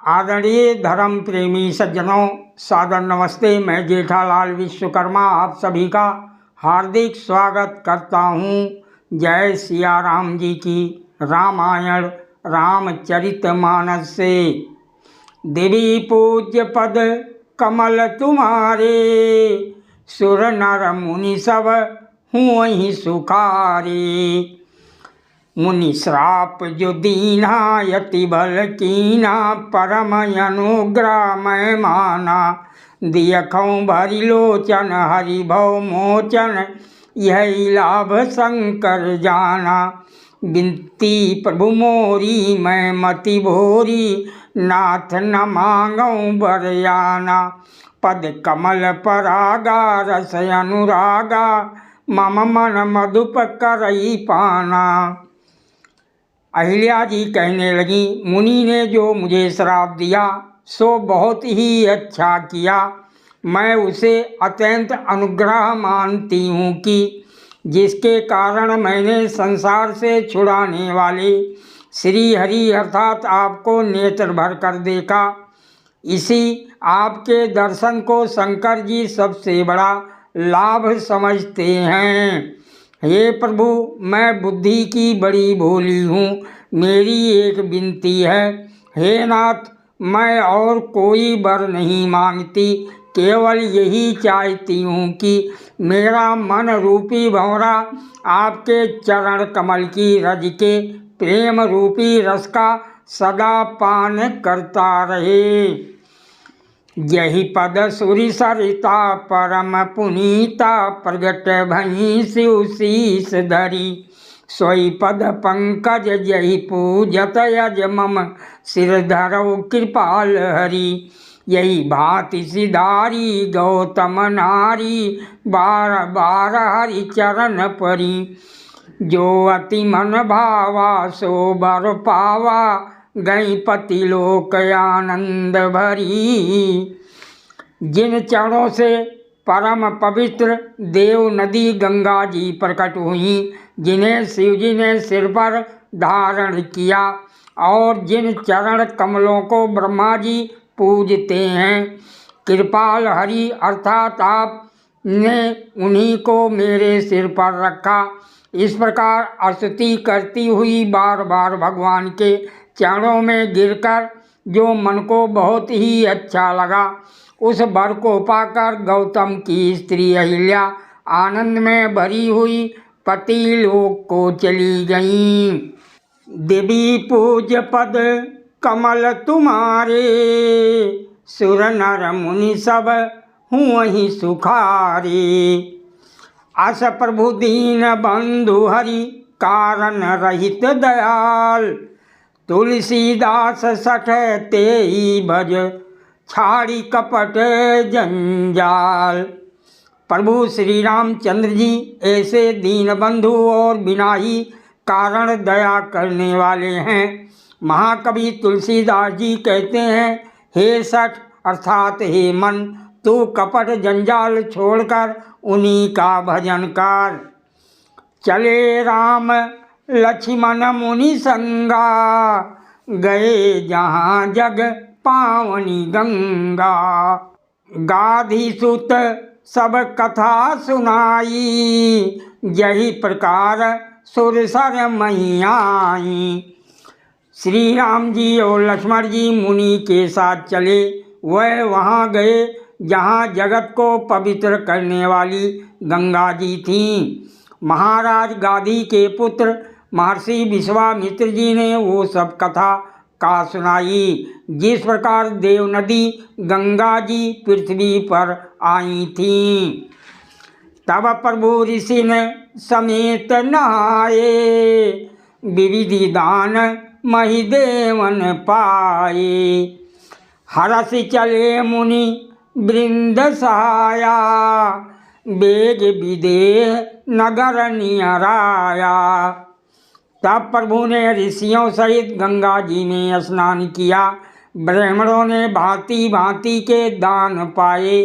आदरणीय धर्म प्रेमी सज्जनों, सादर नमस्ते। मैं जेठालाल विश्वकर्मा आप सभी का हार्दिक स्वागत करता हूँ। जय सिया राम जी की रामायण रामचरितमानस से। देवी पूज्य पद कमल तुम्हारे, सुर नर मुनि सब हुँ ही सुखारे। मुनि श्राप जो दीना यति बल कीना, परम अनुग्रह मैं माना। दियखौं भरि लोचन हरि भव मोचन, यही लाभ शंकर जाना। बिनती प्रभु मोरी मैं मति भोरी, नाथ न मांगऊँ बरयाना। पद कमल परागा रस अनुरागा, मम मन मधुप करई पाना। अहिल्या जी कहने लगी, मुनि ने जो मुझे श्राप दिया सो बहुत ही अच्छा किया। मैं उसे अत्यंत अनुग्रह मानती हूँ कि जिसके कारण मैंने संसार से छुड़ाने वाले श्री हरि अर्थात आपको नेत्र भर कर देखा। इसी आपके दर्शन को शंकर जी सबसे बड़ा लाभ समझते हैं। हे प्रभु, मैं बुद्धि की बड़ी भोली हूँ। मेरी एक विनती है, हे नाथ, मैं और कोई वर नहीं मांगती, केवल यही चाहती हूँ कि मेरा मन रूपी भंवरा आपके चरण कमल की रज के प्रेम रूपी रस का सदा पान करता रहे। यही पद सुरि सरिता परम पुनीता, प्रगट भई शिव शीस धरी। सोई पद पंकज यही पूजत यज मम, सिर धरौ कृपाल हरि। यही भांति सिधारी गौतम नारी, बार बार हरि चरण परी। जो अति मन भावा सो बर पावा, गई पति लोक आनंद भरी। जिन चरणों से परम पवित्र देव नदी गंगा जी प्रकट हुई, जिन्हें शिव जी ने सिर पर धारण किया, और जिन चरण कमलों को ब्रह्मा जी पूजते हैं, कृपाल हरि अर्थात आपने उन्हीं को मेरे सिर पर रखा। इस प्रकार स्तुति करती हुई बार बार भगवान के चरणों में गिरकर जो मन को बहुत ही अच्छा लगा, उस वर को पाकर गौतम की स्त्री अहिल्या आनंद में भरी हुई पति लोक को चली गईं। देवी पूज्य पद कमल तुम्हारे, सुर नर मुनि सब हुँ ही सुखारे। अस प्रभु दीन बंधु हरि, कारण रहित दयाल। तुलसीदास सठ तेई भज, छाड़ी कपट जंजाल। प्रभु श्री रामचंद्र जी ऐसे दीन बंधु और बिना ही कारण दया करने वाले हैं। महाकवि तुलसीदास जी कहते हैं, हे सठ अर्थात हे मन, तू कपट जंजाल छोड़कर उन्हीं का भजन कर। चले राम लक्ष्मण मुनि संगा, गए जहाँ जग पावनी गंगा। गाधी सुत सब कथा सुनाई, यही प्रकार सुरसर मही आई। श्री राम जी और लक्ष्मण जी मुनि के साथ चले। वह वहाँ गए जहाँ जगत को पवित्र करने वाली गंगा जी थीं। महाराज गाधी के पुत्र महर्षि विश्वामित्र जी ने वो सब कथा का सुनाई, जिस प्रकार देव नदी गंगा जी पृथ्वी पर आई थीं। तब प्रभु ऋषि ने समेत नहाए, विविधि दान मही देवन पाए। हरस चले मुनि वृंद सहाया, बेग विदेह नगर नियराया। तब प्रभु ने ऋषियों सहित गंगा जी में स्नान किया। ब्राह्मणों ने भांति भांति के दान पाए।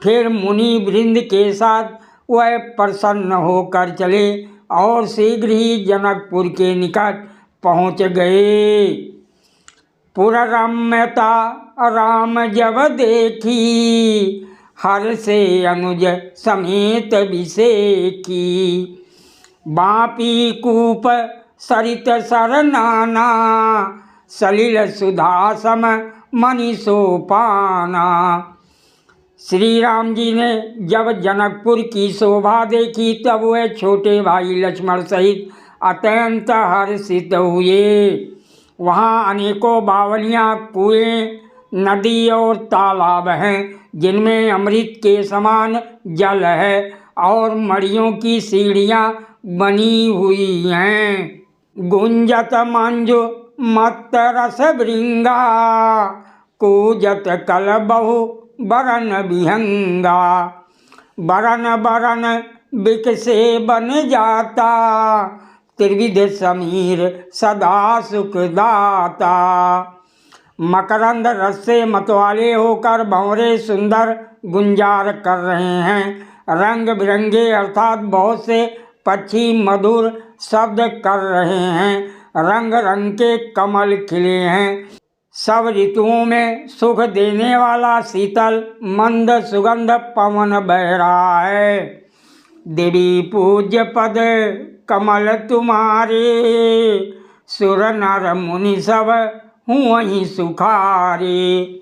फिर मुनि वृंद के साथ वह प्रसन्न होकर चले और शीघ्र ही जनकपुर के निकट पहुँच गए। पुररम्यता राम जब देखी, हर से अनुज समेत विसेखी। बापी कूप सरित सर नाना, सलिल सुधा सम मणि सोपाना। श्री राम जी ने जब जनकपुर की शोभा देखी तब वह छोटे भाई लक्ष्मण सहित अत्यंत हर्षित हुए। वहाँ अनेकों बावलियाँ, कुएं, नदी और तालाब हैं जिनमें अमृत के समान जल है और मड़ियों की सीढ़ियाँ बनी हुई हैं। गुंजत मंजु मत्त रस भृंगा, कूजत कल बहु बरन विहंगा। बरन बरन बिकसे बन जाता, त्रिविध समीर सदा सुखदाता। मकरंद रस से मतवाले होकर भंवरे सुंदर गुंजार कर रहे हैं। रंग बिरंगे अर्थात बहुत से पक्षी मधुर शब्द कर रहे हैं। रंग रंग के कमल खिले हैं। सब ऋतुओं में सुख देने वाला शीतल मंद सुगंध पवन बह रहा है। देवी पूज्य पद कमल तुम्हारे, सुर नर मुनि सब हूँ वहीं सुखारे।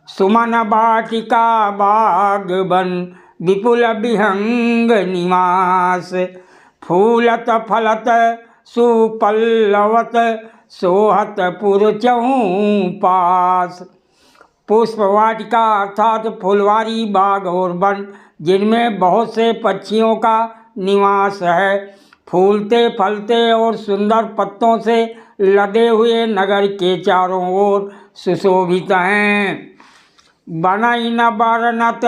सुमन बाटिका बाग बन, विपुल विहंग निवास। फूलत फलत सुपल्लवत, सोहत पुर चहूँ पास। पुष्प वाटिका अर्थात फुलवारी बाग और वन जिनमें बहुत से पक्षियों का निवास है। फूलते फलते और सुंदर पत्तों से लदे हुए नगर के चारों ओर सुशोभित हैं। बनई न बरनत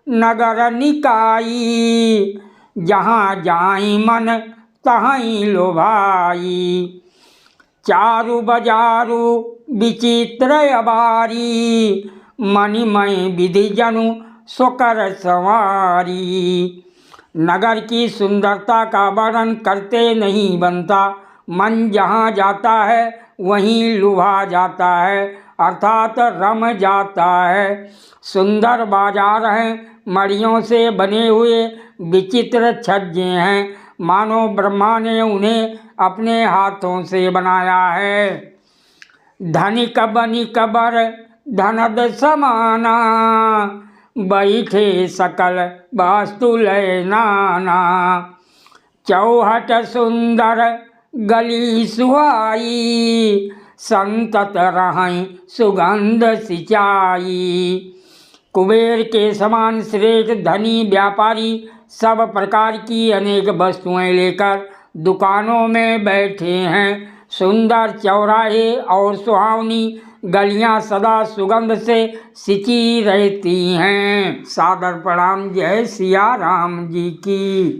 नगर निकाई, जहाँ जाई मन तहीं लोभाई। चारु बजारु विचित्र अबारी, मणिमय विधि जनु स्वकर संवारी। नगर की सुंदरता का वर्णन करते नहीं बनता। मन जहाँ जाता है वहीं लुभा जाता है अर्थात रम जाता है। सुंदर बाजार हैं, मड़ियों से बने हुए विचित्र छज्जे हैं, मानो ब्रह्मा ने उन्हें अपने हाथों से बनाया है। धनिक बनिक बर धनद समाना, बैठे सकल वास्तु लय नाना। चौहट सुंदर गली सुहाई, संतत रहें सुगंध सिंचाई। कुबेर के समान श्रेष्ठ धनी व्यापारी सब प्रकार की अनेक वस्तुएं लेकर दुकानों में बैठे हैं। सुंदर चौराहे और सुहावनी गलियां सदा सुगंध से सिंची रहती हैं। सादर प्रणाम। जय सिया राम जी की।